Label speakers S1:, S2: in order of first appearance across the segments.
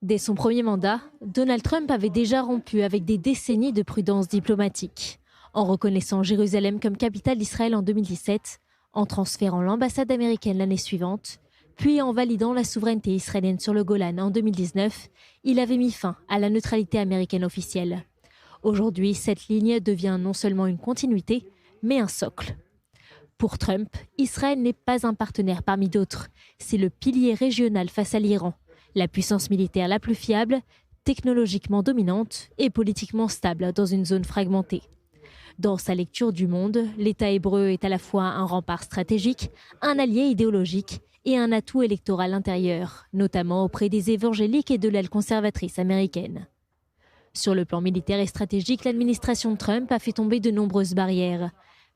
S1: Dès son premier mandat, Donald Trump avait déjà rompu avec des décennies de prudence diplomatique, en reconnaissant Jérusalem comme capitale d'Israël en 2017, en transférant l'ambassade américaine l'année suivante, puis en validant la souveraineté israélienne sur le Golan en 2019, il avait mis fin à la neutralité américaine officielle. Aujourd'hui, cette ligne devient non seulement une continuité, mais un socle. Pour Trump, Israël n'est pas un partenaire parmi d'autres, c'est le pilier régional face à l'Iran, la puissance militaire la plus fiable, technologiquement dominante et politiquement stable dans une zone fragmentée. Dans sa lecture du monde, l'État hébreu est à la fois un rempart stratégique, un allié idéologique et un atout électoral intérieur, notamment auprès des évangéliques et de l'aile conservatrice américaine. Sur le plan militaire et stratégique, l'administration de Trump a fait tomber de nombreuses barrières.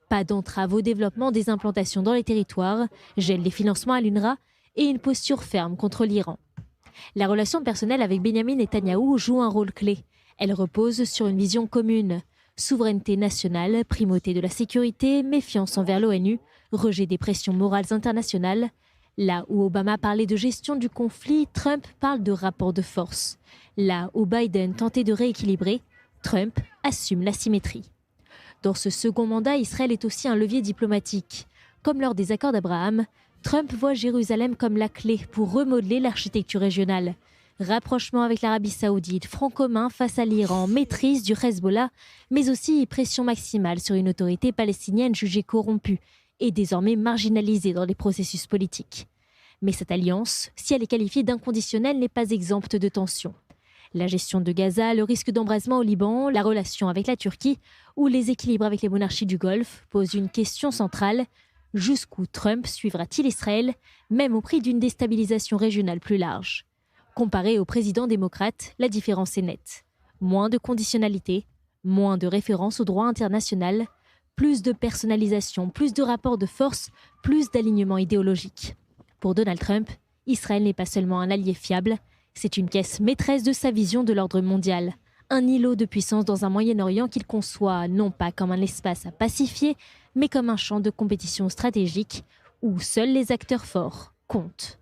S1: Pas d'entrave au développement des implantations dans les territoires, gel des financements à l'UNRWA et une posture ferme contre l'Iran. La relation personnelle avec Benyamin Netanyahou joue un rôle clé. Elle repose sur une vision commune. Souveraineté nationale, primauté de la sécurité, méfiance envers l'ONU, rejet des pressions morales internationales. Là où Obama parlait de gestion du conflit, Trump parle de rapport de force. Là où Biden tentait de rééquilibrer, Trump assume l'asymétrie. Dans ce second mandat, Israël est aussi un levier diplomatique. Comme lors des accords d'Abraham, Trump voit Jérusalem comme la clé pour remodeler l'architecture régionale. Rapprochement avec l'Arabie saoudite, front commun face à l'Iran, maîtrise du Hezbollah, mais aussi pression maximale sur une autorité palestinienne jugée corrompue et désormais marginalisée dans les processus politiques. Mais cette alliance, si elle est qualifiée d'inconditionnelle, n'est pas exempte de tensions. La gestion de Gaza, le risque d'embrasement au Liban, la relation avec la Turquie ou les équilibres avec les monarchies du Golfe posent une question centrale. Jusqu'où Trump suivra-t-il Israël, même au prix d'une déstabilisation régionale plus large ? Comparé au président démocrate, la différence est nette. Moins de conditionnalité, moins de référence au droit international, plus de personnalisation, plus de rapports de force, plus d'alignement idéologique. Pour Donald Trump, Israël n'est pas seulement un allié fiable, c'est une pièce maîtresse de sa vision de l'ordre mondial. Un îlot de puissance dans un Moyen-Orient qu'il conçoit non pas comme un espace à pacifier, mais comme un champ de compétition stratégique où seuls les acteurs forts comptent.